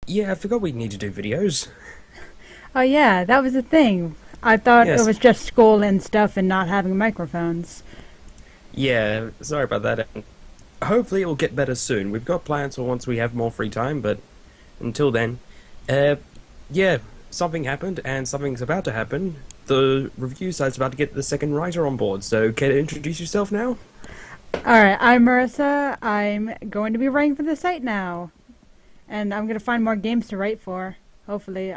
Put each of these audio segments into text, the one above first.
Yeah, I forgot we need to do videos. Oh yeah, that was the thing. I thought it Yes. was just school and stuff and not having microphones. Yeah, sorry about that. And hopefully it will get better soon. We've got plans for once we have more free time, but until then, uh, yeah, something happened and something's about to happen. The review site's about to get the second writer on board, so care to introduce yourself now? Alright, I'm Marissa. I'm going to be writing for the site now. And I'm going to find more games to write for. Hopefully.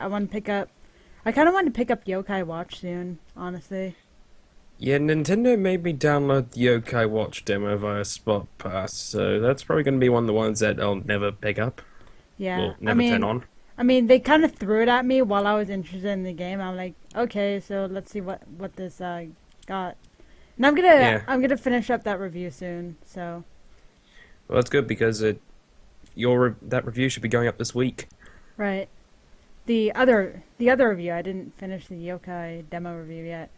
I kind of want to pick up Yokai Watch soon, honestly. Yeah, Nintendo made me download the Yokai Watch demo via Spot Pass, so that's probably going to be one of the ones that I'll never pick up. Yeah, Well, never turn on. they kind of threw it at me while I was interested in the game. I'm like, okay, so let's see what this got. And Yeah, I'm gonna finish up that review soon. So well, that's good because that review should be going up this week. right, the other review, I didn't finish the Yokai demo review yet.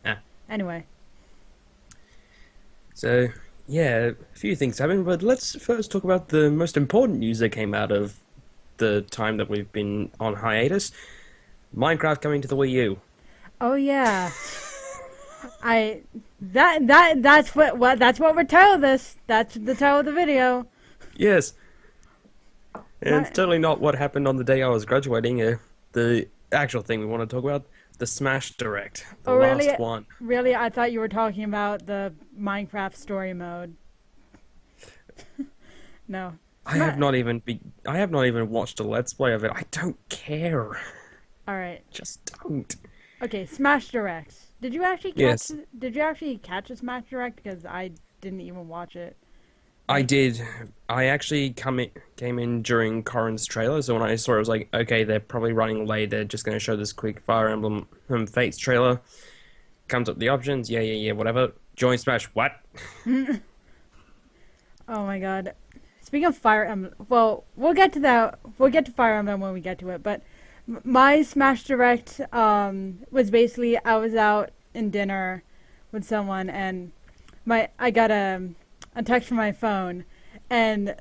Ah. Anyway, So, yeah, a few things happened, but let's first talk about the most important news that came out of the time that we've been on hiatus. Minecraft coming to the Wii U. oh yeah, I that's what we're titled this. That's the title of the video. Yes, and it's My, totally not what happened on the day I was graduating. The actual thing we want to talk about, the Smash Direct, the oh really? last one. Really, I thought you were talking about the Minecraft story mode. No. Sma- I have not even watched a Let's Play of it. I don't care. All right. Just don't. Okay, Smash Direct. Yes, Did you actually catch a Smash Direct? Because I didn't even watch it. I Like, did. I actually came in during Corrin's trailer, so when I saw it, I was like, okay, they're probably running late. They're just going to show this quick Fire Emblem Fates trailer. Comes up the options. Yeah, yeah, yeah, whatever. Join Smash. What? oh my God. Speaking of Fire Emblem, well, we'll get to that. We'll get to Fire Emblem when we get to it. But my Smash Direct was basically I was out in dinner with someone and I got a text from my phone, and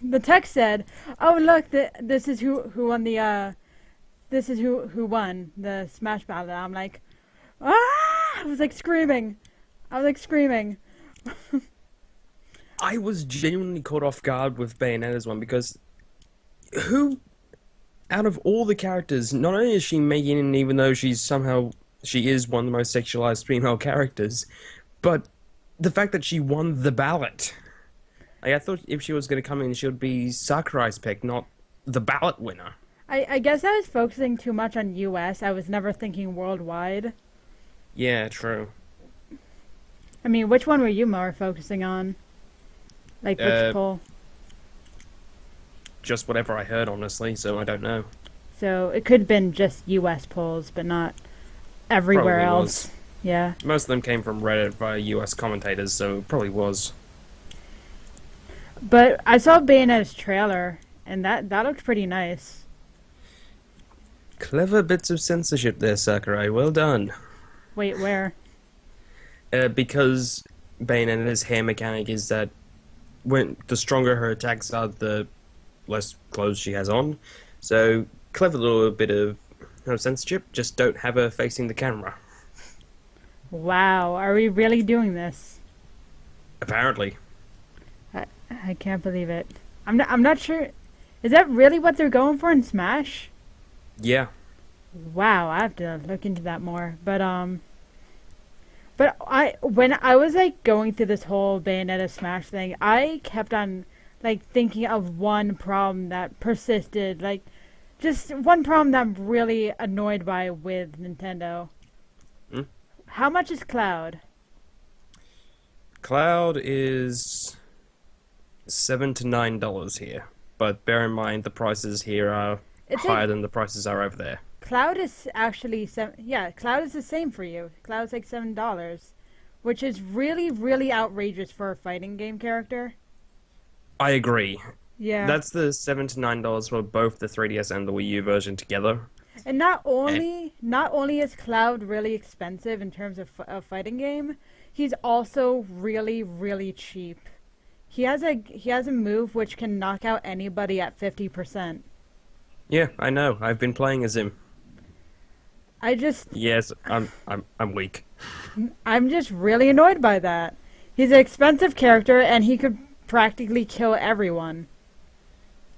the text said, "Oh look, this is who won the this is who won the Smash Battle." I'm like, ah! I was like screaming. I was like screaming. I was genuinely caught off guard with Bayonetta's one because who, out of all the characters, not only is she Megan, even though she is one of the most sexualized female characters, but the fact that she won the ballot. Like, I thought if she was going to come in, she would be Sakurai's pick, not the ballot winner. I guess I was focusing too much on U.S. I was never thinking worldwide. Yeah, true. I mean, which one were you more focusing on? Like which Uh, poll? just whatever I heard, honestly, so I don't know. So it could have been just U.S. polls, but not everywhere Probably else. was. Yeah. Most of them came from Reddit via US commentators, so it probably was. But I saw Bayonetta's trailer, and that looked pretty nice. Clever bits of censorship there, Sakurai. Well done. Wait, where? Because Bayonetta's hair mechanic is that when the stronger her attacks are, the less clothes she has on. So clever little bit of censorship. Just don't have her facing the camera. Wow, are we really doing this? Apparently, I can't believe it. I'm not sure. Is that really what they're going for in Smash? yeah. Wow, I have to look into that more. But I when I was like going through this whole Bayonetta Smash thing, I kept on like thinking of one problem that persisted, like just one problem that I'm really annoyed by with Nintendo. Hmm? How much is Cloud? Cloud is $7 to $9 here, but bear in mind the prices here are It's higher like than the prices are over there. Cloud is actually yeah, Cloud is the same for you. Cloud's like $7, which is really outrageous for a fighting game character. I agree. Yeah. That's the $7 to $9 for both the 3DS and the Wii U version together. And And not only is Cloud really expensive in terms of a fighting game, he's also really cheap. He has a move which can knock out anybody at 50%. Yeah, I know. I've been playing as him. I just Yes, I'm weak. I'm just really annoyed by that. He's an expensive character and he could practically kill everyone.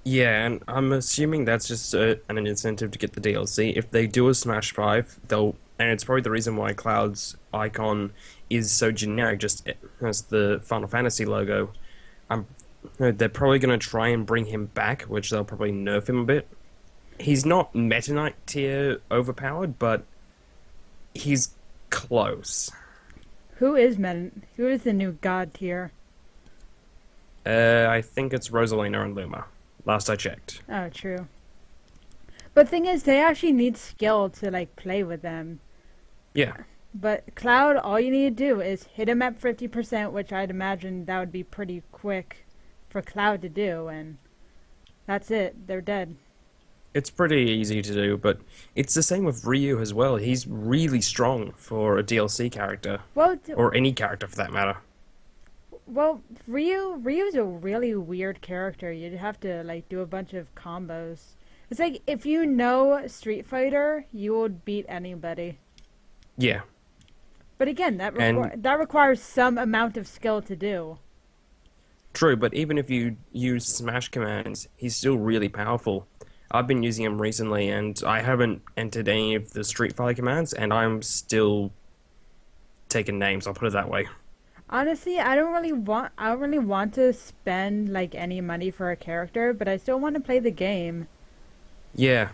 Yeah, and I'm assuming that's just an incentive to get the DLC. If they do a Smash 5, they'll, and it's probably the reason why Cloud's icon is so generic, just as the Final Fantasy logo. I'm, they're probably going to try and bring him back, which they'll probably nerf him a bit. He's not Meta Knight tier overpowered, but he's close. Who is the new god tier? I think it's Rosalina and Luma. Last I checked. Oh, true. But thing is, they actually need skill to like play with them. Yeah. But Cloud, all you need to do is hit him at 50%, which I'd imagine that would be pretty quick for Cloud to do, and that's it. They're dead. It's pretty easy to do, but it's the same with Ryu as well. He's really strong for a DLC character, Well, or any character for that matter. well, Ryu's a really weird character. You'd have to like do a bunch of combos. It's like if you know Street Fighter, you would beat anybody. Yeah, But again, and that requires some amount of skill to do. true, but even if you use Smash commands, he's still really powerful. I've been using him recently, and I haven't entered any of the Street Fighter commands, and I'm still taking names, I'll put it that way. Honestly, I don't really want to spend like any money for a character, but I still want to play the game. Yeah,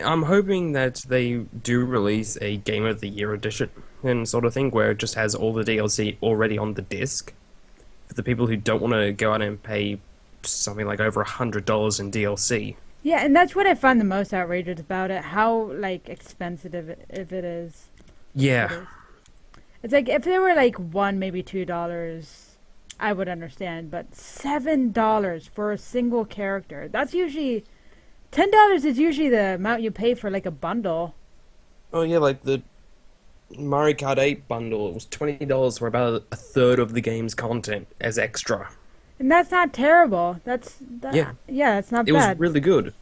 I'm hoping that they do release a Game of the Year edition and sort of thing, where it just has all the DLC already on the disc. For the people who don't want to go out and pay something like over $100 in DLC. Yeah, and that's what I find the most outrageous about it, how like expensive if it is. It Yeah, is. It's like if there were like one, maybe $2, I would understand, but $7 for a single character. That's usually $10 is usually the amount you pay for like a bundle. oh yeah, like the Mario Kart 8 bundle, it was $20 for about a third of the game's content as extra. And that's not terrible. Yeah, Yeah, that's not it was bad. really good.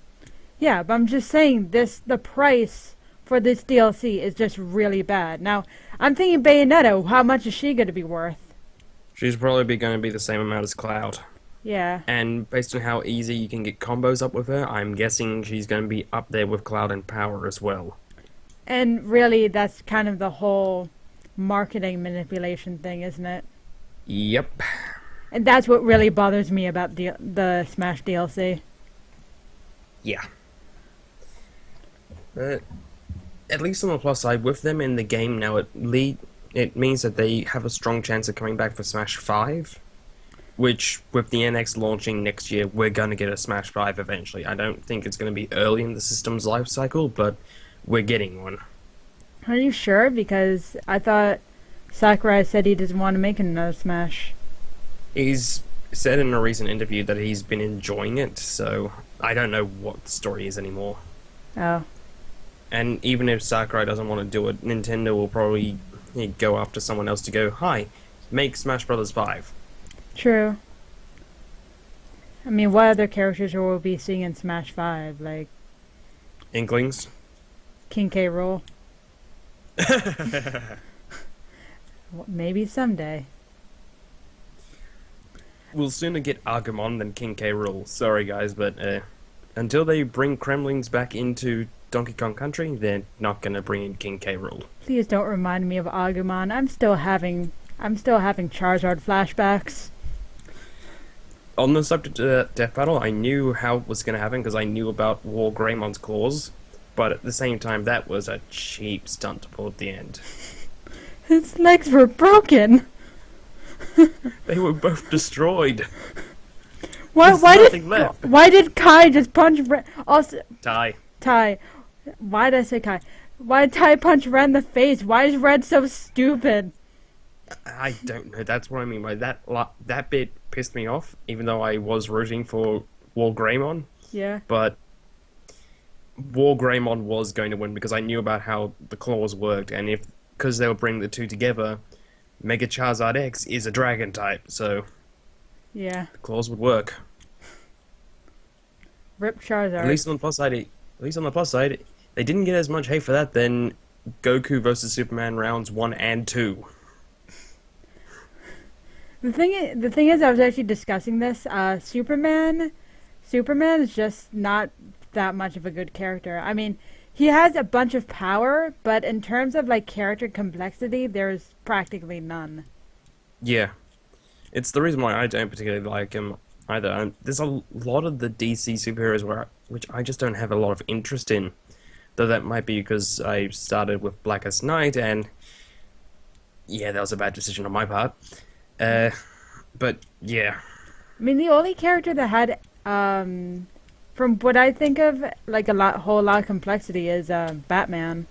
Yeah, but I'm just saying the price for this DLC is just really bad. Now, I'm thinking Bayonetta, how much is she going to be worth? She's probably going to be the same amount as Cloud. Yeah. And based on how easy you can get combos up with her, I'm guessing she's going to be up there with Cloud and Power as well. And really that's kind of the whole marketing manipulation thing, isn't it? Yep. And that's what really bothers me about the Smash DLC. Yeah. But at least on the plus side, with them in the game now, it means that they have a strong chance of coming back for Smash 5. Which, with the NX launching next year, we're going to get a Smash 5 eventually. I don't think it's going to be early in the system's life cycle, but we're getting one. Are you sure? Because I thought Sakurai said he doesn't want to make another Smash. He's said in a recent interview that he's been enjoying it, so I don't know what the story is anymore. Oh. And even if Sakurai doesn't want to do it, Nintendo will probably go after someone else to go, hi, make Smash Bros. 5. True. I mean, what other characters will we be seeing in Smash 5? Like Inklings? King K. Rool? Maybe someday. We'll sooner get Agumon than King K. Rool. Sorry guys, but until they bring Kremlings back into Donkey Kong Country, they're not going to bring in King K. Rool. Please don't remind me of Agumon. I'm still having Charizard flashbacks. On the subject of Death Battle, I knew how it was going to happen because I knew about War Greymon's claws, but at the same time, that was a cheap stunt to pull at the end. His legs were broken. They were both destroyed. Why? There's Why nothing did? left. Why did Kai just punch Ren? Also, Die. Tai. Why did I say Kai? Why did Tai punch Red in the face? Why is Red so stupid? I don't know. That's what I mean by that. That bit pissed me off, even though I was rooting for War Greymon. Yeah. But War Greymon was going to win because I knew about how the claws worked, and because they were bringing the two together, Mega Charizard X is a dragon type, so Yeah. the claws would work. Rip At Charizard. least on the plus side, they didn't get as much hate for that than Goku versus Superman rounds 1 and 2. The thing is, I was actually discussing this. Superman is just not that much of a good character. I mean, he has a bunch of power, but in terms of like character complexity, there's practically none. Yeah, it's the reason why I don't particularly like him either. There's a lot of the DC superheroes which I just don't have a lot of interest in. Though that might be because I started with Blackest Night, and yeah, that was a bad decision on my part. But yeah, I mean, the only character that had, from what I think of, like whole lot of complexity is Batman.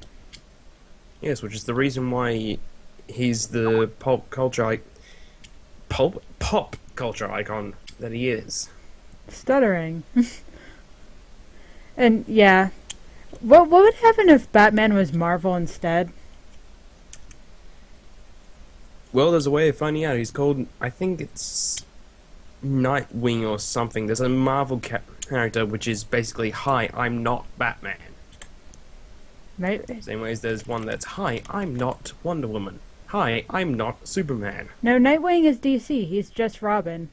yes, which is the reason why he's the pop culture icon that he is. Stuttering. And yeah, what would happen if Batman was Marvel instead? Well, there's a way of finding out. He's called, I think it's Nightwing or something. There's a Marvel character which is basically, "Hi, I'm not Batman." Night? Same way as there's one that's, "Hi, I'm not Wonder Woman." "Hi, I'm not Superman." No, Nightwing is DC. He's just Robin.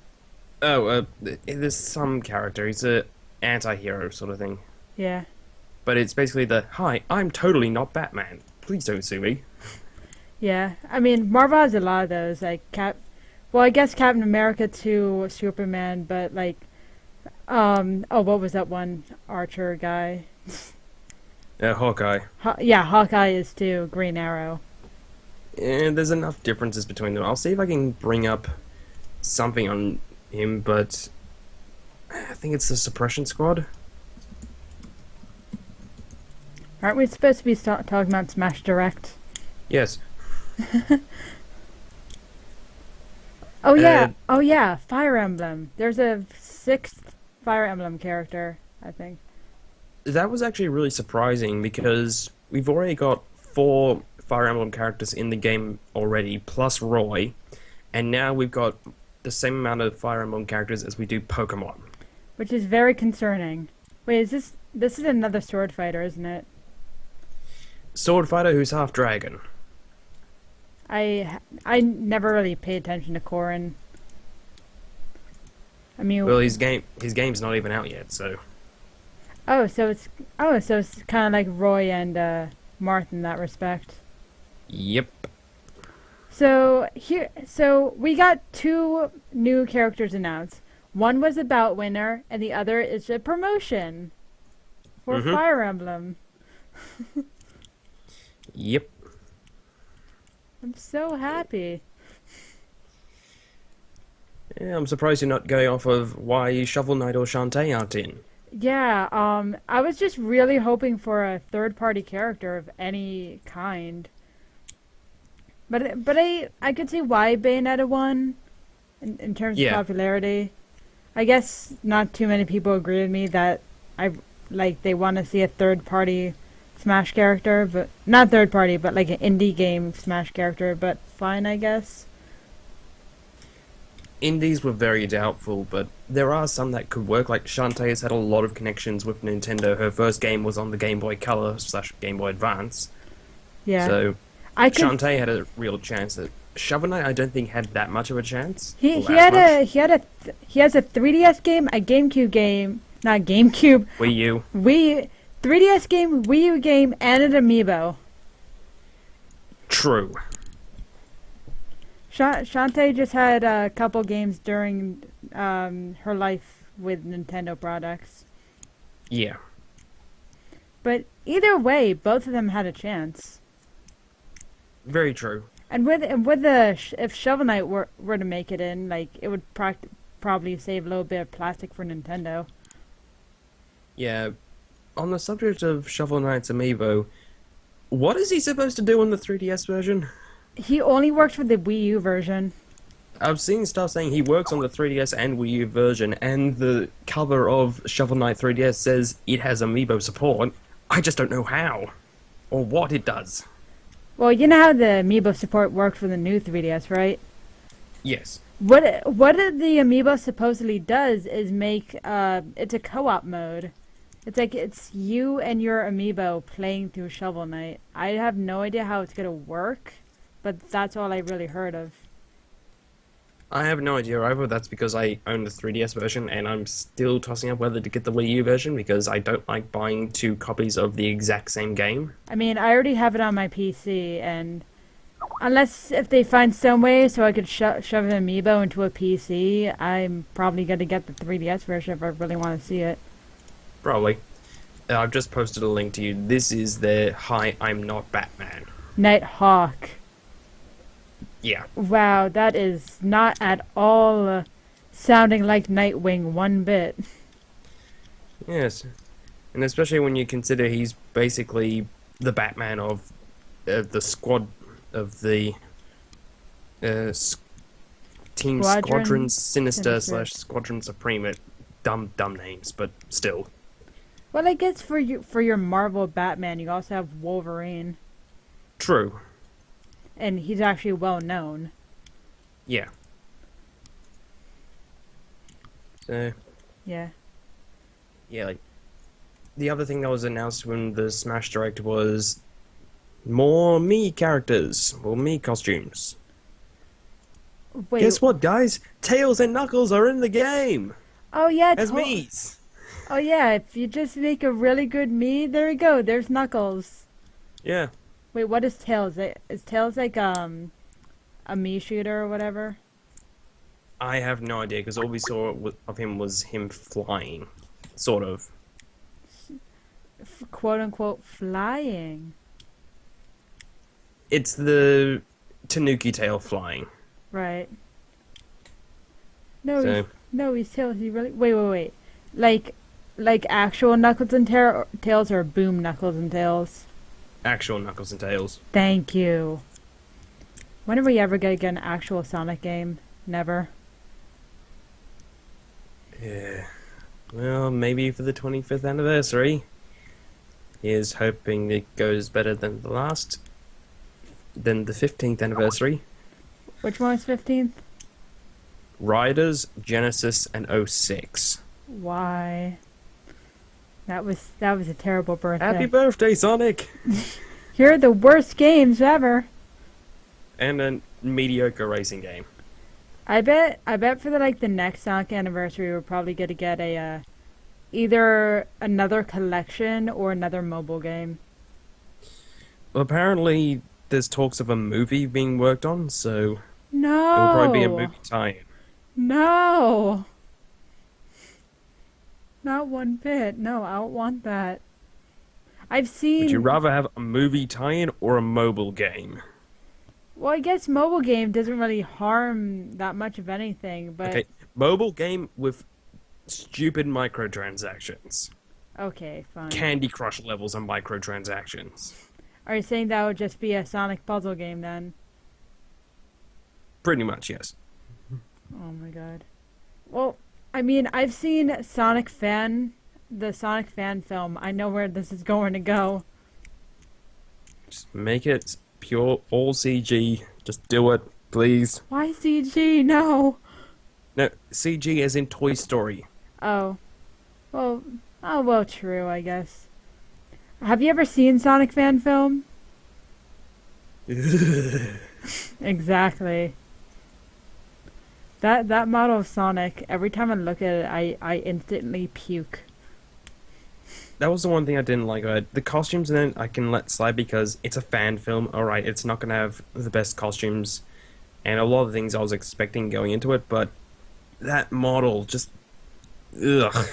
Oh, there's some character. He's a anti-hero sort of thing. Yeah. But it's basically the, "Hi, I'm totally not Batman. Please don't sue me." Yeah, I mean, Marvel has a lot of those, like well, I guess Captain America to Superman, but like, oh, what was that one Archer guy? Hawkeye. Yeah, Hawkeye is too. Green Arrow. And there's enough differences between them. I'll see if I can bring up something on him, but I think it's the Suppression Squad. Aren't we supposed to be talking about Smash Direct? Yes. Oh yeah, Fire Emblem. There's a 6th Fire Emblem character, I think. That was actually really surprising because we've already got 4 Fire Emblem characters in the game already, plus Roy, and now we've got the same amount of Fire Emblem characters as we do Pokemon. Which is very concerning. Wait, this is another sword fighter, isn't it? Sword fighter who's half dragon. I never really paid attention to Corrin. I mean, Well, his game's not even out yet, so so it's kind of like Roy and Marth in that respect. yep. So we got 2 new characters announced. One was about Winter, and the other is a promotion for Fire Emblem. Yep. I'm so happy. Yeah, I'm surprised you're not going off of why Shovel Knight or Shantae aren't in. Yeah, I was just really hoping for a third-party character of any kind. But I could see why Bayonetta won in terms of popularity. I guess not too many people agree with me that they want to see a third-party Smash character, but not third-party, but like an indie game Smash character. But fine, I guess. Indies were very doubtful, but there are some that could work. Like Shantae has had a lot of connections with Nintendo. Her first game was on the Game Boy Color / Game Boy Advance. Yeah. So Shantae had a real chance. Shovel Knight, I don't think had that much of a chance. He has a 3DS game, a GameCube game, not GameCube. Wii U. 3DS game, Wii U game, and an amiibo. True. Shantae just had a couple games during her life with Nintendo products. Yeah. But either way, both of them had a chance. Very true. And if Shovel Knight were to make it in, like it would probably save a little bit of plastic for Nintendo. Yeah. On the subject of Shovel Knight's amiibo, what is he supposed to do on the 3DS version? He only works for the Wii U version. I've seen stuff saying he works on the 3DS and Wii U version, and the cover of Shovel Knight 3DS says it has amiibo support. I just don't know how, or what it does. Well, you know how the amiibo support worked for the new 3DS, right? Yes. What the amiibo supposedly does is make it's a co-op mode. It's like it's you and your amiibo playing through Shovel Knight. I have no idea how it's gonna work, but that's all I really heard of. I have no idea either. That's because I own the 3DS version, and I'm still tossing up whether to get the Wii U version because I don't like buying two copies of the exact same game. I mean, I already have it on my PC, and unless if they find some way so I could shove an amiibo into a PC, I'm probably gonna get the 3DS version if I really want to see it. Probably. I've just posted a link to you. This is their Hi, I'm Not Batman. Nighthawk. Yeah. Wow, that is not at all sounding like Nightwing one bit. Yes. And especially when you consider he's basically the Batman of the squad of the Team Squadron Sinister / Squadron Supreme. Dumb names, but still. Well, I guess for your Marvel Batman, you also have Wolverine, True. and he's actually well known. Yeah. So, Yeah. yeah, like, the other thing that was announced when the Smash Direct was more Mii characters, or Mii costumes. Wait. Guess what, guys? Tails and Knuckles are in the game! Oh yeah. As Mii's! Oh yeah. If you just make a really good Mii, there we go. There's Knuckles. Yeah. Wait, what is Tails? Is Tails like a Mii shooter or whatever? I have no idea, because all we saw of him was him flying. Sort of. Quote unquote flying. It's the Tanuki tail flying. Right. No, So, he's Tails. He really. Wait. Like actual Knuckles and Tails or Boom Knuckles and Tails? actual Knuckles and Tails. Thank you. When are we ever gonna get an actual Sonic game? Never. Yeah. Well, maybe for the 25th anniversary. Here's hoping it goes better than the 15th anniversary. Which one is 15th? Riders, Genesis, and 06. Why? That was a terrible birthday. Happy birthday, Sonic! Here are the worst games ever. And a mediocre racing game. I bet for the next Sonic anniversary we're probably gonna get a either another collection or another mobile game. Well, apparently there's talks of a movie being worked on, so No. it will probably be a movie tie-in. No. Not one bit. No, I don't want that. I've seen. Would you rather have a movie tie-in or a mobile game? Well, I guess mobile game doesn't really harm that much of anything, but Okay, mobile game with stupid microtransactions. okay, fine. Candy Crush levels and microtransactions. Are you saying that would just be a Sonic puzzle game then? Pretty much, yes. Oh my god. Well, I mean, I've seen the Sonic fan film. I know where this is going to go. Just make it pure, all CG. Just do it, please. Why CG? No. No, CG as in Toy Story. Oh. Well, true, I guess. Have you ever seen Sonic fan film? Exactly. That model of Sonic, every time I look at it, I instantly puke. That was the one thing I didn't like. The costumes in it I can let slide because it's a fan film. Alright, it's not going to have the best costumes and a lot of the things I was expecting going into it, but that model just... Ugh.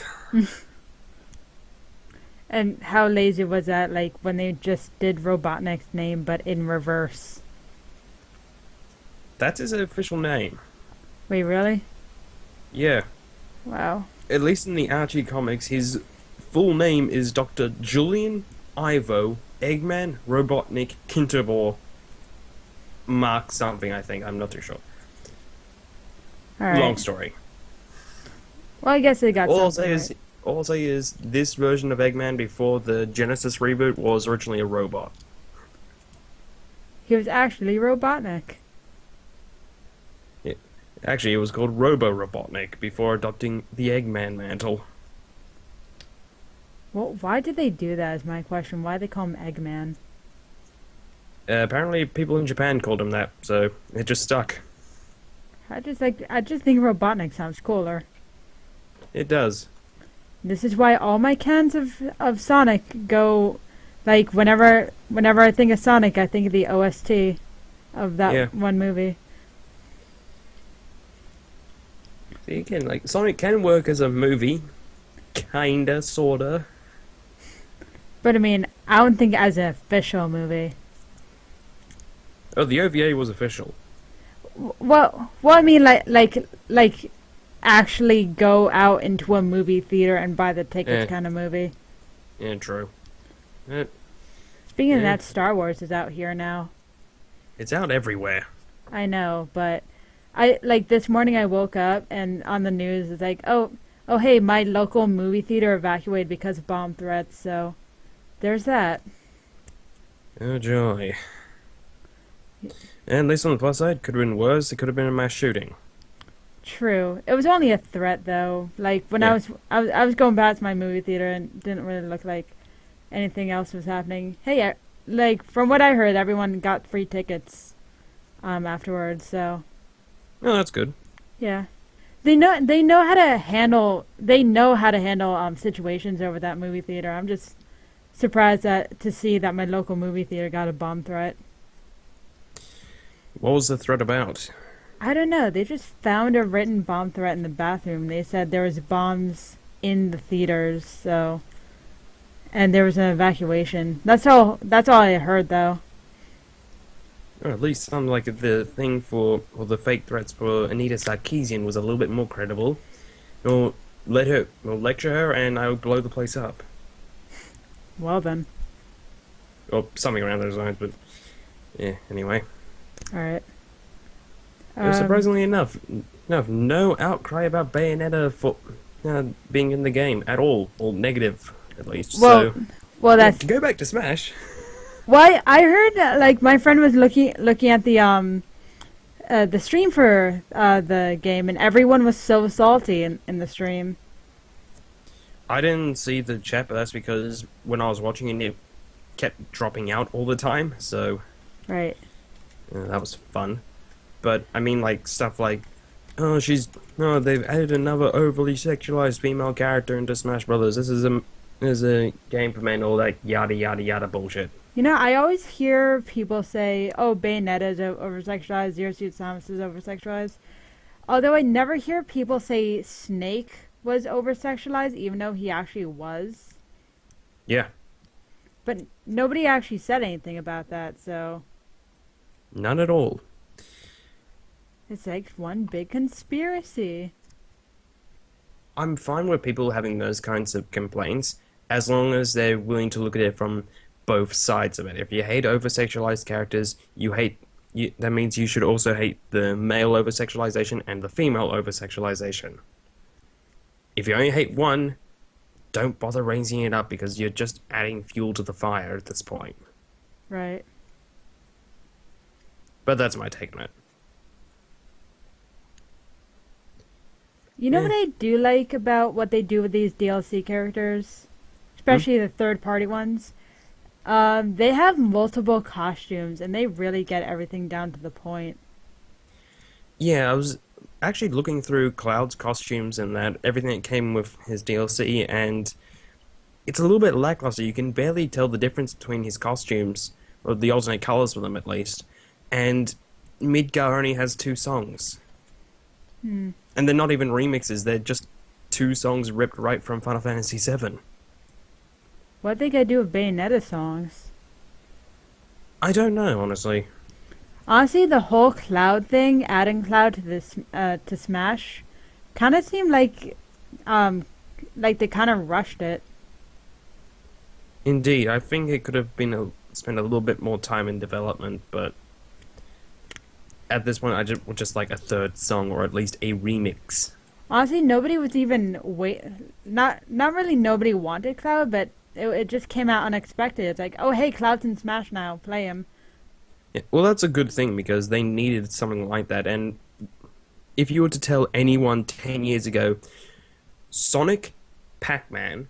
And how lazy was that, like, when they just did Robotnik's name, but in reverse? That's his official name. Wait, really? Yeah. Wow. At least in the Archie comics, his full name is Dr. Julian Ivo Eggman Robotnik Kinterbor Mark something, I think. I'm not too sure. Alright. Long story. Well, I guess they got All I'll something say is, all I'll say is, this version of Eggman before the Genesis reboot was originally a robot. He was actually Robotnik. Actually, it was called Robo Robotnik before adopting the Eggman mantle. Well, why did they do that? Is my question. Why they call him Eggman? Apparently, people in Japan called him that, so it just stuck. I just think Robotnik sounds cooler. It does. This is why all my cans of Sonic go, like whenever I think of Sonic, I think of the OST of that Yeah. one movie. See, again, like, Sonic can work as a movie. Kinda, sorta. But I mean, I don't think as an official movie. Oh, the OVA was official. Well, I mean, like, actually go out into a movie theater and buy the tickets Eh. kind of movie. Yeah, true. Eh, Speaking of Yeah. that, Star Wars is out here now. It's out everywhere. I know, but I like this morning I woke up and on the news it's like, oh hey, my local movie theater evacuated because of bomb threats. So there's that. Oh, joy. And at least on the plus side, could have been worse. It could have been a mass shooting. True. It was only a threat though. Like when Yeah. I was going back to my movie theater and it didn't really look like anything else was happening. Hey, like from what I heard, everyone got free tickets afterwards. So Oh, that's good. yeah. They know how to handle situations over that movie theater. I'm just surprised to see that my local movie theater got a bomb threat. What was the threat about? I don't know. They just found a written bomb threat in the bathroom. They said there was bombs in the theaters, so and there was an evacuation. That's all I heard though. Or at least sounded like the thing for, or the fake threats for Anita Sarkeesian was a little bit more credible. Or lecture her and I'll blow the place up. Well then. Or something around those lines, but yeah, anyway. All right. Surprisingly enough, no outcry about Bayonetta for being in the game at all, or negative at least. Well, So well that's go back to Smash. why I heard like my friend was looking at the stream for the game and everyone was so salty in the stream. I didn't see the chat, but that's because when I was watching it kept dropping out all the time, so Right. that was fun. But I mean, like stuff like, oh, they've added another overly sexualized female character into Smash Brothers. This is a game for men, all that yada yada yada bullshit. You know, I always hear people say, "Oh, Bayonetta is over-sexualized, Zero Suit Samus is over-sexualized." Although I never hear people say Snake was over-sexualized, even though he actually was. Yeah, But nobody actually said anything about that, so none at all. it's like one big conspiracy. I'm fine with people having those kinds of complaints as long as they're willing to look at it from both sides of it. If you hate over-sexualized characters, that means you should also hate the male over-sexualization and the female over-sexualization. If you only hate one, don't bother raising it up because you're just adding fuel to the fire at this point. Right. But that's my take on it. You know Yeah. what I do like about what they do with these DLC characters? Especially the third-party ones? They have multiple costumes, and they really get everything down to the point. Yeah, I was actually looking through Cloud's costumes and everything that came with his DLC, and it's a little bit lackluster. You can barely tell the difference between his costumes, or the alternate colors for them at least. And Midgar only has 2 songs. Hmm. And they're not even remixes, they're just 2 songs ripped right from Final Fantasy VII. What they gotta do with Bayonetta songs? I don't know, honestly. Honestly, the whole Cloud thing, adding Cloud to this to Smash, kind of seemed like they kind of rushed it. Indeed, I think it could have been spent a little bit more time in development, but at this point, I would just like a 3rd song or at least a remix. Honestly, nobody was even not really nobody wanted Cloud, but it just came out unexpected. It's like, oh hey, Cloud's in Smash now, play him. Yeah, well, that's a good thing because they needed something like that, and if you were to tell anyone 10 years ago, Sonic, Pac-Man,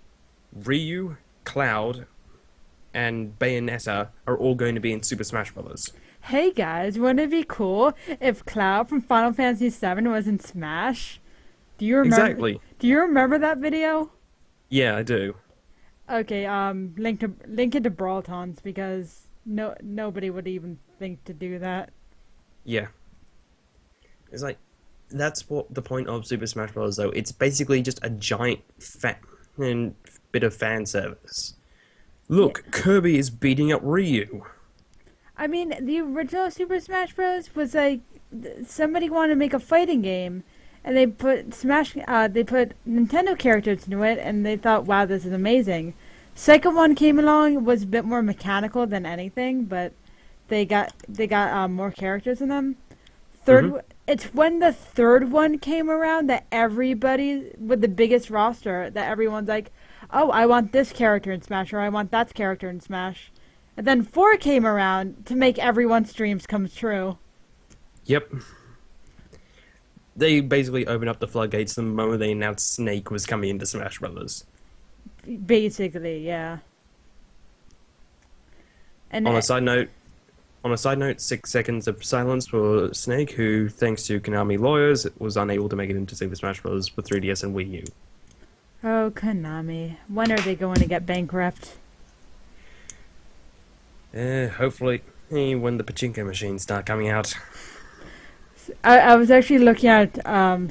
Ryu, Cloud, and Bayonetta are all going to be in Super Smash Bros. Hey guys, wouldn't it be cool if Cloud from Final Fantasy VII was in Smash? Do you remember? Exactly. Do you remember that video? Yeah, I do. Okay, link it to Brawltons because nobody would even think to do that. Yeah. It's like, that's what the point of Super Smash Bros. Though. It's basically just a giant bit of fan service. Look, Kirby is beating up Ryu. I mean, the original Super Smash Bros. Was like somebody wanted to make a fighting game, and they put Nintendo characters into it, and they thought, "Wow, this is amazing." Second one came along, was a bit more mechanical than anything, but they got more characters in them. It's when the third one came around that everybody with the biggest roster, that everyone's like, "Oh, I want this character in Smash," or "I want that character in Smash." And then 4 came around to make everyone's dreams come true. Yep. They basically opened up the floodgates the moment they announced Snake was coming into Smash Brothers. Basically, yeah. And On a side note, 6 seconds of silence for Snake, who, thanks to Konami lawyers, was unable to make it into Super Smash Bros. For 3DS and Wii U. oh, Konami. When are they going to get bankrupt? Hopefully, when the pachinko machines start coming out. I was actually looking at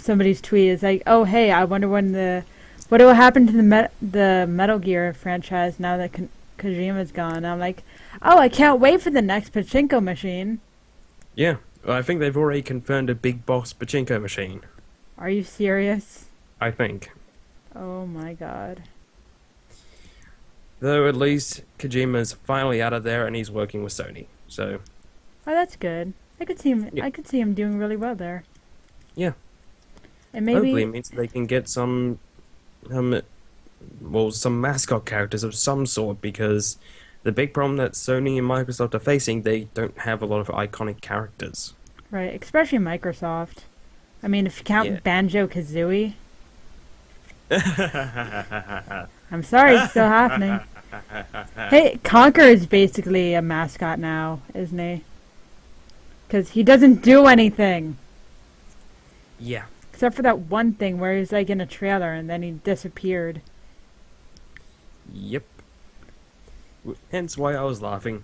somebody's tweet. It's like, oh, hey, I wonder what will happen to the Metal Gear franchise now that Kojima's gone. And I'm like, oh, I can't wait for the next pachinko machine. Yeah, I think they've already confirmed a big boss pachinko machine. Are you serious? I think. Oh my god. Though at least Kojima's finally out of there and he's working with Sony. So, Oh, that's good. I could see him. Yeah. I could see him doing really well there. Yeah. And hopefully maybe it means they can get some mascot characters of some sort, because the big problem that Sony and Microsoft are facing, they don't have a lot of iconic characters. right, especially Microsoft. I mean, if you count Yeah. Banjo Kazooie, I'm sorry, it's still happening. Hey, Conker is basically a mascot now, isn't he? Because he doesn't do anything Yeah. except for that one thing where he's like in a trailer and then he disappeared. Yep. Hence why I was laughing.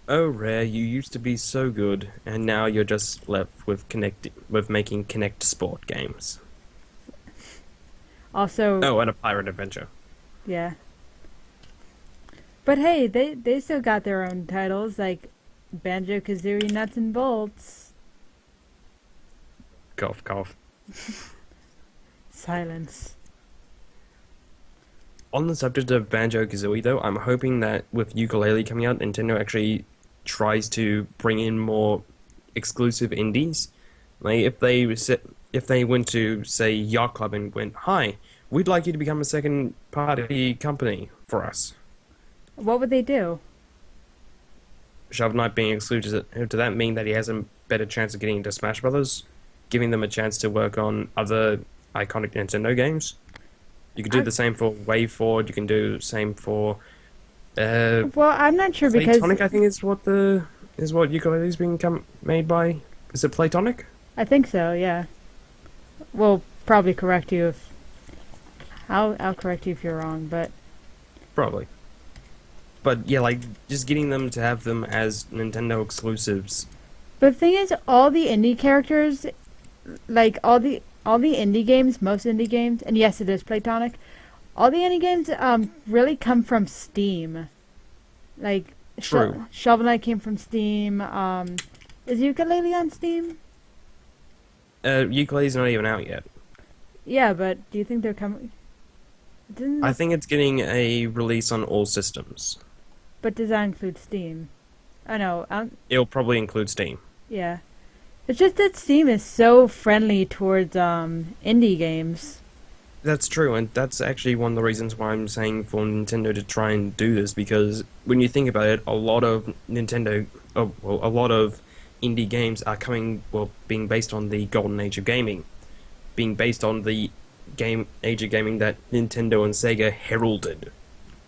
Oh, Rare, you used to be so good, and now you're just left with making Connect Sport games. Also, Oh, and a pirate adventure. yeah. But hey, they still got their own titles like Banjo Kazooie Nuts and Bolts. Cough, cough. Silence. On the subject of Banjo-Kazooie, though, I'm hoping that with Yooka-Laylee coming out, Nintendo actually tries to bring in more exclusive indies. Like, if they went to, say, Yacht Club and went, "Hi, we'd like you to become a second-party company for us." What would they do? Shovel Knight being exclusive to that mean that he has a better chance of getting into Smash Brothers, giving them a chance to work on other iconic Nintendo games? You could do the same for WayForward. You can do the same for Well, I'm not sure because Playtonic. I think is what Yooka-Laylee's being made by. Is it Playtonic? I think so. Yeah. We'll probably correct you if I'll correct you if you're wrong, but Probably. But yeah, like just getting them to have them as Nintendo exclusives. the thing is, all the indie characters, like all the indie games, most indie games, and yes, it is Playtonic. All the indie games really come from Steam. Like True. Shovel Knight came from Steam. Is Yooka-Laylee on Steam? Yooka-Laylee's not even out yet. Yeah, but do you think they're coming? Didn't, I think it's getting a release on all systems. but does that include Steam? Oh no, It'll probably include Steam. yeah. It's just that Steam is so friendly towards indie games. That's true, and that's actually one of the reasons why I'm saying for Nintendo to try and do this, because when you think about it, a lot of indie games are being based on the golden age of gaming, being based on the game age of gaming that Nintendo and Sega heralded.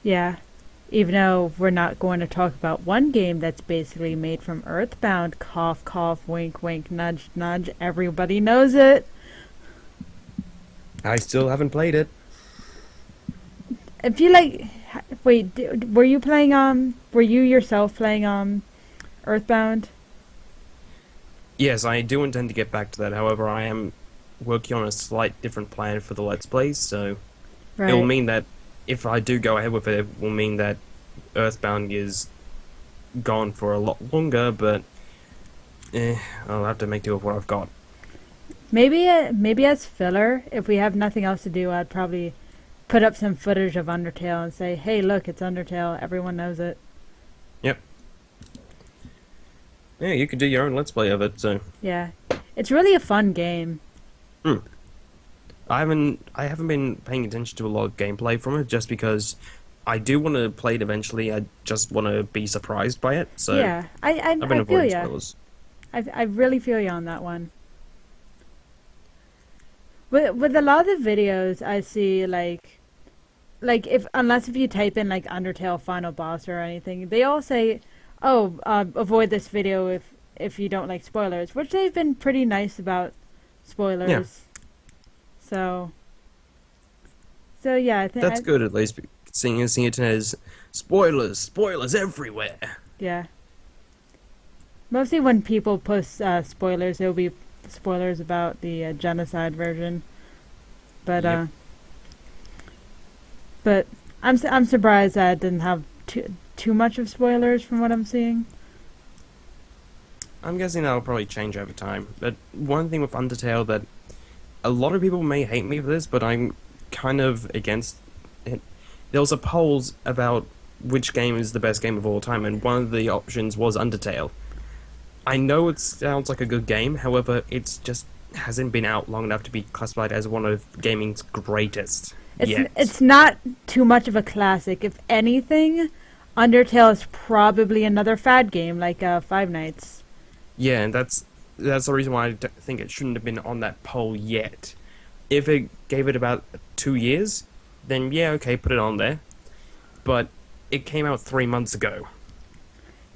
Yeah. Even though we're not going to talk about one game that's basically made from Earthbound, cough, cough, wink, wink, nudge, nudge. Everybody knows it. I still haven't played it. If you like, wait, were you playing were you yourself playing Earthbound? Yes, I do intend to get back to that. However, I am working on a slight different plan for the Let's Plays, so Right. it will mean that if I do go ahead with it, it will mean that Earthbound is gone for a lot longer, but I'll have to make do with what I've got. Maybe as filler, if we have nothing else to do, I'd probably put up some footage of Undertale and say, "Hey, look, it's Undertale. Everyone knows it." Yep. Yeah, you could do your own Let's Play of it, so... Yeah, it's really a fun game. I haven't been paying attention to a lot of gameplay from it, just because I do want to play it eventually. I just want to be surprised by it, so... Yeah, I've been I feel avoiding ya. spoilers. I really feel you on that one. With a lot of the videos I see, like if unless if you type in like Undertale final boss or anything, they all say, "Oh, avoid this video if you don't like spoilers," which they've been pretty nice about spoilers. Yeah. So yeah, I think That's good, at least, seeing it as spoilers everywhere. Yeah. Mostly when people post spoilers, it'll be spoilers about the genocide version. But Yep. but I'm surprised that it didn't have too much of spoilers from what I'm seeing. I'm guessing that'll probably change over time. But one thing with Undertale that a lot of people may hate me for this, but I'm kind of against it. There was a polls about which game is the best game of all time, and one of the options was Undertale. I know it sounds like a good game, however, it's just hasn't been out long enough to be classified as one of gaming's greatest yet. It's not too much of a classic. If anything, Undertale is probably another fad game like Five Nights. Yeah, and that's the reason why I think it shouldn't have been on that poll yet. If it gave it about 2 years, then yeah, okay, put it on there. But it came out 3 months ago,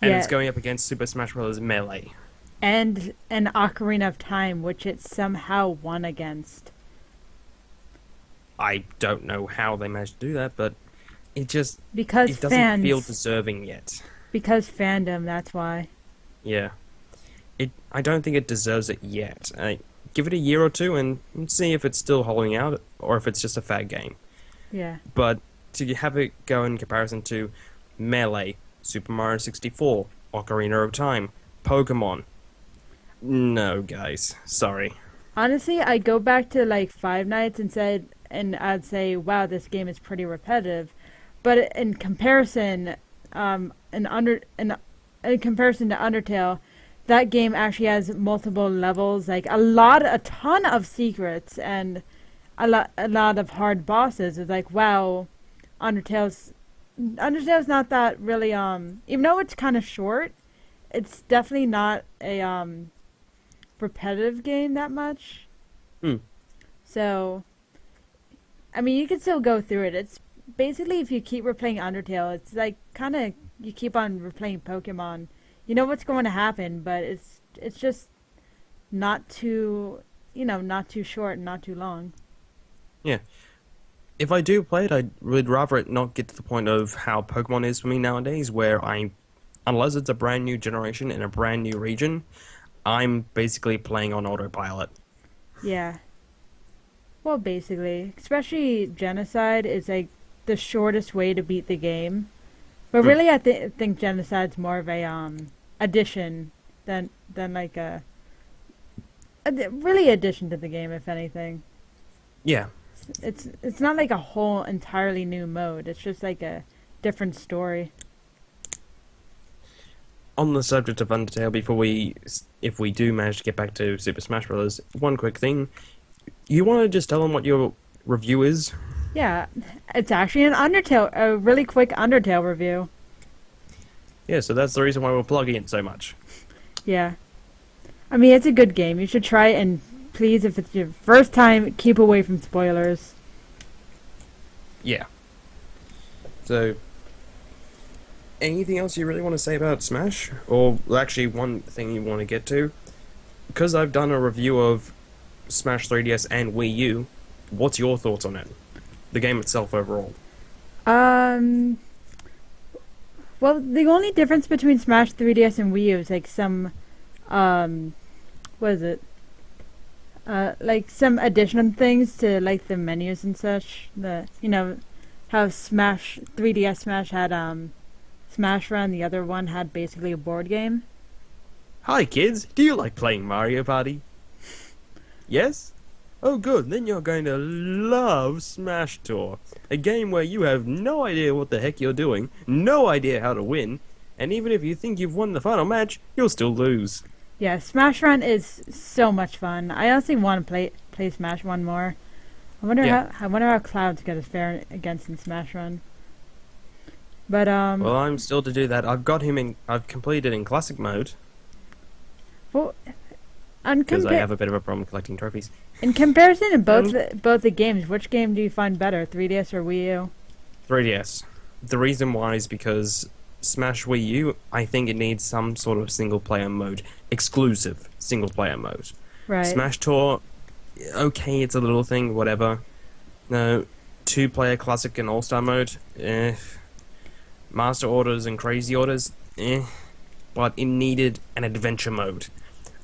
and Yeah. it's going up against Super Smash Bros. Melee. And an Ocarina of Time, which it somehow won against. I don't know how they managed to do that, but it Because doesn't fans. feel deserving yet. Because fandom, that's why. Yeah, I don't think it deserves it yet. Give it a year or two and see if it's still holding out, or if it's just a fad game. Yeah. But to have it go in comparison to Melee, Super Mario 64, Ocarina of Time, Pokemon, no, guys, sorry. Honestly, I go back to like Five Nights and I'd say, wow, this game is pretty repetitive. But in comparison, in comparison to Undertale, that game actually has multiple levels, like a ton of secrets and a lot of hard bosses. It's like, wow, Undertale's not that really even though it's kind of short, it's definitely not a repetitive game that much. So, I mean, you can still go through it. It's basically, if you keep replaying Undertale, it's like kind of you keep on replaying Pokemon. You know what's going to happen, but it's just not too not too short and not too long. Yeah. If I do play it, I would rather it not get to the point of how Pokemon is for me nowadays, where unless it's a brand new generation in a brand new region, I'm basically playing on autopilot. Yeah. Well, basically, especially Genocide is like the shortest way to beat the game. But really, I think Genocide's more of a addition than like really addition to the game, if anything. Yeah. It's not like a whole entirely new mode. It's just like a different story. On the subject of Undertale, if we do manage to get back to Super Smash Bros., one quick thing. You want to just tell them what your review is? Yeah, it's actually a really quick Undertale review. Yeah, so that's the reason why we're plugging it so much. Yeah. I mean, it's a good game. You should try it, and please, if it's your first time, keep away from spoilers. Yeah. So, anything else you really want to say about Smash? Or actually, one thing you want to get to? Because I've done a review of Smash 3DS and Wii U, what's your thoughts on it? The game itself overall. Um, well, the only difference between Smash 3DS and Wii U is like some, what is it? Like some additional things to like the menus and such. How Smash 3DS Smash had Smash Run, the other one had basically a board game. Hi kids, do you like playing Mario Party? Yes? Oh good, then you're going to love Smash Tour. A game where you have no idea what the heck you're doing, no idea how to win, and even if you think you've won the final match, you'll still lose. Yeah, Smash Run is so much fun. I honestly want to play Smash One more. I wonder how Cloud's gonna fare against in Smash Run. But Well, I'm still to do that. I've completed in classic mode, well, on because I have a bit of a problem collecting trophies. in comparison to both the games, which game do you find better, 3DS or Wii U? 3DS. The reason why is because Smash Wii U, I think it needs some sort of single-player mode. Exclusive single-player mode. Right. Smash Tour, okay, it's a little thing, whatever. No, two-player classic and all-star mode, Master Orders and Crazy Orders, but it needed an adventure mode.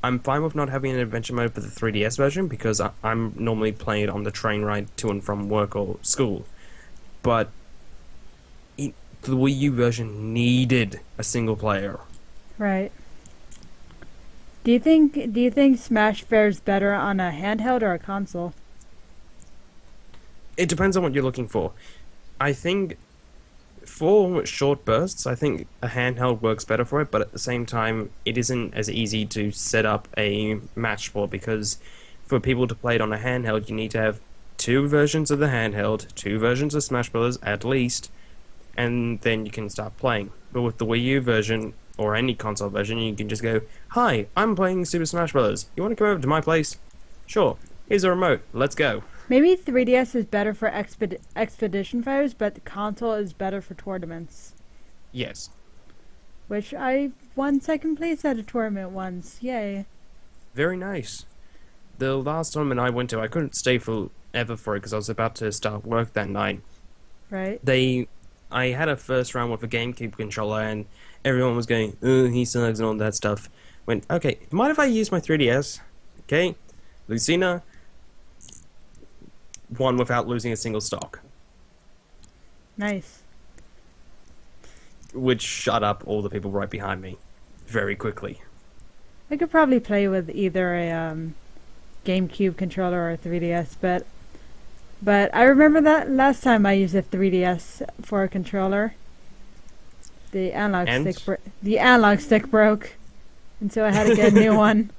I'm fine with not having an adventure mode for the 3DS version because I'm normally playing it on the train ride to and from work or school. But the Wii U version needed a single player. Right. Do you think Smash fares better on a handheld or a console? It depends on what you're looking for. I think for short bursts, I think a handheld works better for it, but at the same time, it isn't as easy to set up a match for because for people to play it on a handheld, you need to have two versions of the handheld, two versions of Smash Bros. At least, and then you can start playing. But with the Wii U version, or any console version, you can just go, "Hi, I'm playing Super Smash Bros. You want to come over to my place? Sure. Here's a remote. Let's go." Maybe 3DS is better for expedition fires, but the console is better for tournaments. Yes. Which I won second place at a tournament once. Yay. Very nice. The last tournament I went to, I couldn't stay forever for it because I was about to start work that night. Right? I had a first round with a GameCube controller and everyone was going, "Oh, he sucks," and all that stuff. Went, okay, mind if I use my 3DS? Okay. Lucina won without losing a single stock. Nice. Which shut up all the people right behind me very quickly. I could probably play with either a GameCube controller or a 3DS, but I remember that last time I used a 3DS for a controller, the analog stick broke, and so I had to get a new one.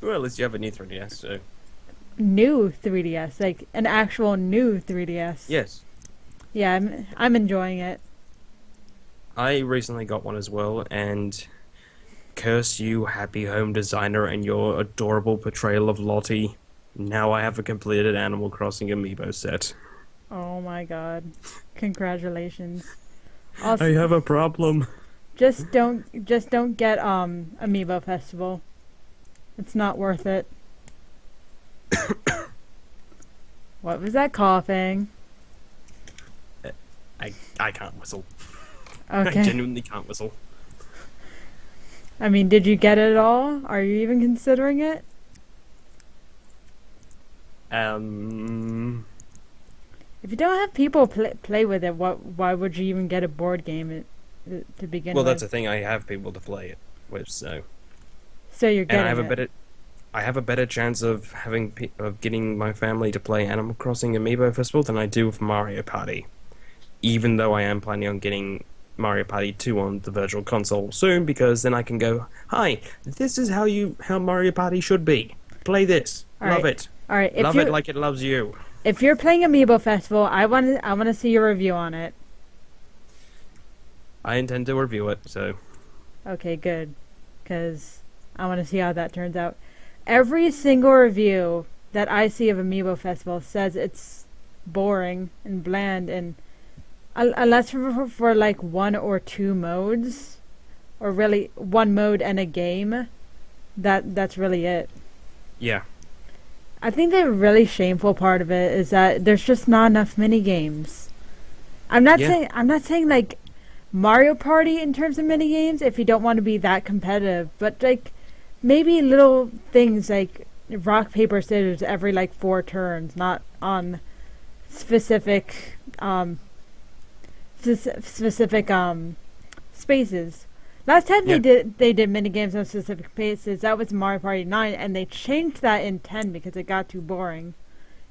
Well, at least you have a new 3DS, so... New 3DS, like an actual new 3DS. Yes. Yeah, I'm enjoying it. I recently got one as well, and curse you, Happy Home Designer, and your adorable portrayal of Lottie. Now I have a completed Animal Crossing amiibo set. Oh my god. Congratulations. Also, I have a problem. just don't get Amiibo Festival. It's not worth it. What was that coughing? I can't whistle. Okay. I genuinely can't whistle. I mean, did you get it at all? Are you even considering it? If you don't have people play with it, why would you even get a board game to begin Well, with? that's the thing. I have people to play it with, so. So you're And getting I have a better chance of getting my family to play Animal Crossing Amiibo Festival than I do with Mario Party. Even though I am planning on getting Mario Party 2 on the Virtual Console soon, because then I can go, "Hi, this is how Mario Party should be. Play this. Love it. All right. Love it like it loves you." If you're playing Amiibo Festival, I want to see your review on it. I intend to review it, so. Okay, good. Because I want to see how that turns out. Every single review that I see of Amiibo Festival says it's boring and bland, and unless for like one or two modes, or really one mode and a game, that's really it. Yeah. I think the really shameful part of it is that there's just not enough mini games. I'm not saying like Mario Party in terms of mini games if you don't want to be that competitive, but like maybe little things like rock paper scissors every like 4 turns, not on specific spaces. Last time they did mini games on specific spaces, that was Mario Party 9, and they changed that in 10 because it got too boring.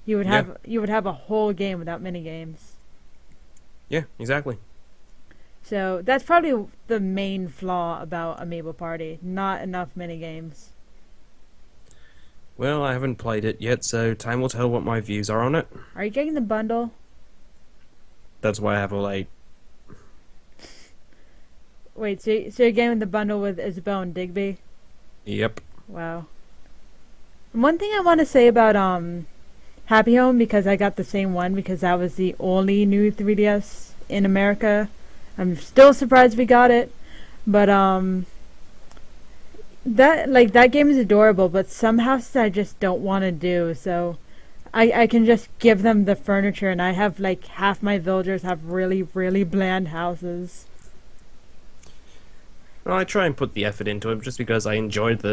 You would have a whole game without mini games. Yeah, exactly. So that's probably the main flaw about Amiibo Party. Not enough mini games. Well, I haven't played it yet, so time will tell what my views are on it. Are you getting the bundle? That's why I have all 8. Wait, so you're getting the bundle with Isabelle and Digby? Yep. Wow. And one thing I want to say about Happy Home, because I got the same one because that was the only new 3DS in America. I'm still surprised we got it, but that game is adorable, but some houses I just don't want to do, so I can just give them the furniture, and I have like half my villagers have really, really bland houses. Well, I try and put the effort into it just because I enjoyed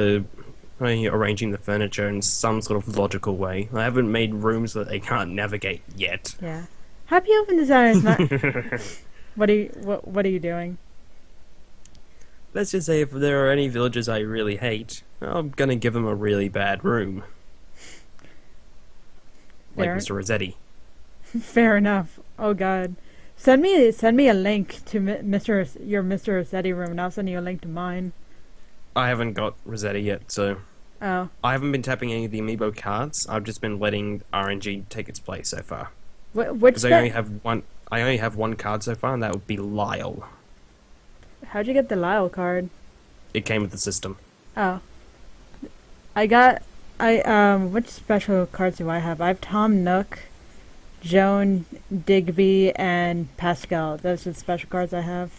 arranging the furniture in some sort of logical way. I haven't made rooms that they can't navigate yet. Yeah. Happy Open Design is not... What are you doing? Let's just say if there are any villagers I really hate, I'm gonna give them a really bad room. Like Mr. Rossetti. Fair enough. Oh god. Send me a link to your Mr. Rossetti room, and I'll send you a link to mine. I haven't got Rossetti yet, so... Oh. I haven't been tapping any of the amiibo cards. I've just been letting RNG take its place so far. Which I only have one card so far, and that would be Lyle. How'd you get the Lyle card? It came with the system. Oh. Which special cards do I have? I have Tom Nook, Joan, Digby, and Pascal. Those are the special cards I have.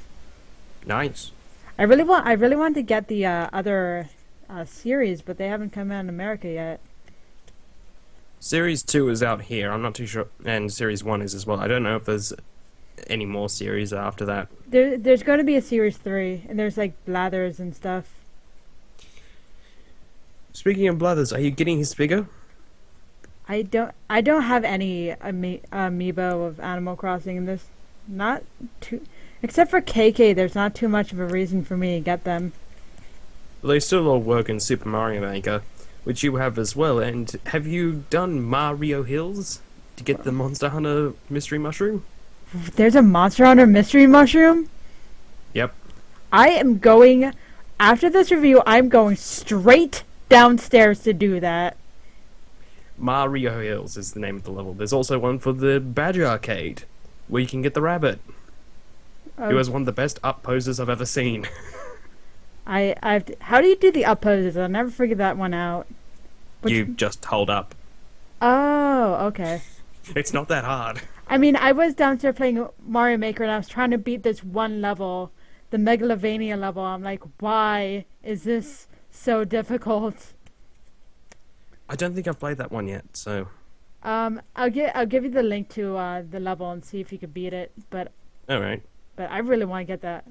Nice. I really want to get the other series, but they haven't come out in America yet. Series 2 is out here. I'm not too sure, and Series 1 is as well. I don't know if there's any more series after that. There's going to be a Series 3, and there's like Blathers and stuff. Speaking of Blathers, are you getting his figure? I don't have any amiibo of Animal Crossing in this. Not too, except for KK. There's not too much of a reason for me to get them. Well, they still all work in Super Mario Maker, which you have as well. And have you done Mario Hills to get the Monster Hunter Mystery Mushroom? There's a Monster Hunter Mystery Mushroom? Yep. After this review, I'm going straight downstairs to do that. Mario Hills is the name of the level. There's also one for the Badger Arcade, where you can get the rabbit, who has one of the best up poses I've ever seen. How do you do the up poses? I'll never figure that one out. You just hold up. Oh, okay. It's not that hard. I mean, I was downstairs playing Mario Maker, and I was trying to beat this one level, the Megalovania level. I'm like, why is this so difficult? I don't think I've played that one yet, so... I'll give you the link to the level and see if you can beat it, but... Alright. But I really want to get that.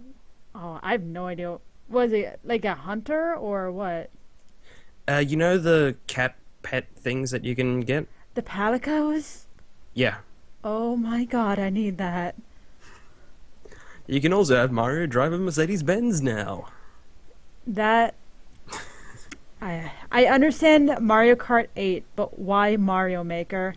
Oh, I have no idea. Was it like a hunter or what? You know the cat pet things that you can get? The Palicos? Yeah. Oh my god, I need that. You can also have Mario drive a Mercedes-Benz now. That... I understand Mario Kart 8, but why Mario Maker?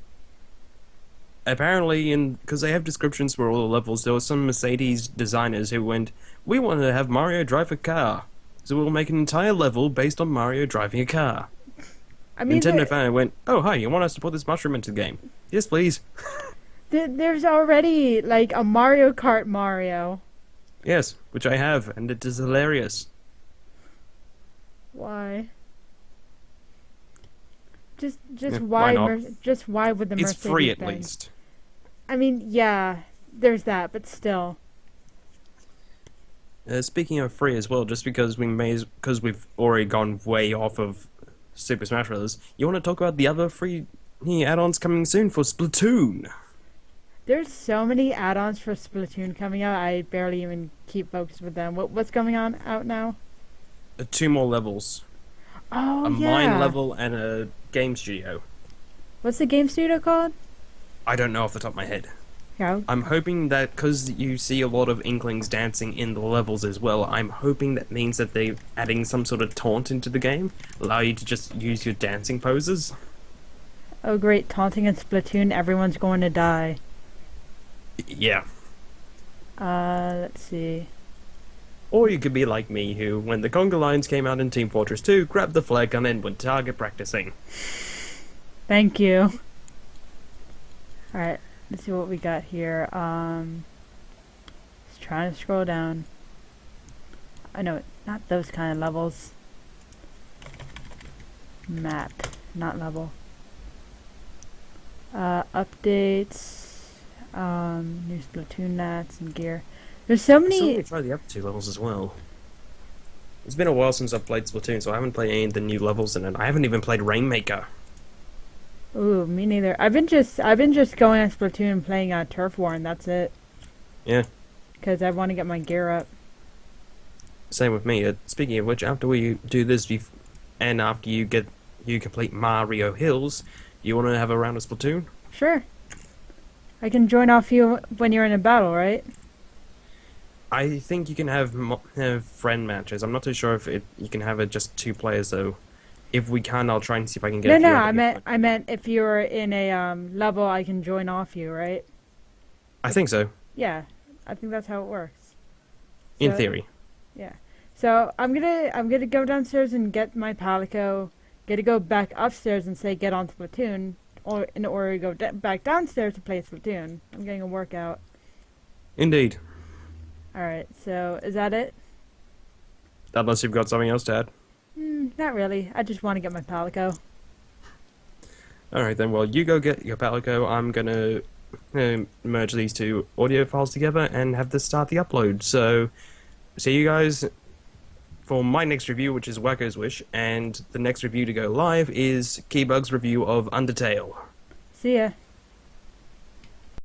Apparently, because they have descriptions for all the levels, there were some Mercedes designers who went, we want to have Mario drive a car, so we'll make an entire level based on Mario driving a car. I mean, Nintendo fan went, oh hi, you want us to put this mushroom into the game? Yes, please. There's already, like, a Mario Kart Mario. Yes, which I have, and it is hilarious. Why? Just Yeah, why why? not? Just why would the It's free Mercedes at thing? least. I mean, yeah, there's that, but still. Speaking of free as well, just because because we've already gone way off of Super Smash Bros. You want to talk about the other free add-ons coming soon for Splatoon? There's so many add-ons for Splatoon coming out. I barely even keep focused with them. What's coming on out now? Two more levels: Oh a mine yeah. level and a game studio. What's the game studio called? I don't know off the top of my head. Yeah. I'm hoping that because you see a lot of Inklings dancing in the levels as well, I'm hoping that means that they're adding some sort of taunt into the game, allow you to just use your dancing poses. Oh great, taunting in Splatoon. Everyone's going to die. Yeah. Let's see. Or you could be like me, who, when the Conga Lines came out in Team Fortress 2, grabbed the flare gun and went target practicing. Thank you. All right. Let's see what we got here. Just trying to scroll down. I know, not those kind of levels. Map, not level. Updates. New Splatoon nats and gear. There's so I still need many. to try the other two levels as well. It's been a while since I've played Splatoon, so I haven't played any of the new levels in it. I haven't even played Rainmaker. Ooh, me neither. I've been just going on Splatoon and playing Turf War, and that's it. Yeah. Because I want to get my gear up. Same with me. Speaking of which, after we do this, and after you complete Mario Hills, you want to have a round of Splatoon? Sure. I can join off you when you're in a battle, right? I think you can have friend matches. I'm not too sure if you can have it just two players though. If we can, I'll try and see if I can get. No, a few no. other I meant if you're in a level, I can join off you, right? I think so. Yeah, I think that's how it works. In So- theory. Yeah. So I'm gonna go downstairs and get my Palico. Gotta go back upstairs and say get on Splatoon, or in order to go back downstairs to play Splatoon. I'm getting a workout. Indeed. All right. So is that it? Unless you've got something else to add. Not really. I just want to get my Palico. Alright then, well, you go get your Palico. I'm gonna merge these two audio files together and have this start the upload. So, see you guys for my next review, which is Wacko's Wish, and the next review to go live is Keybug's review of Undertale. See ya.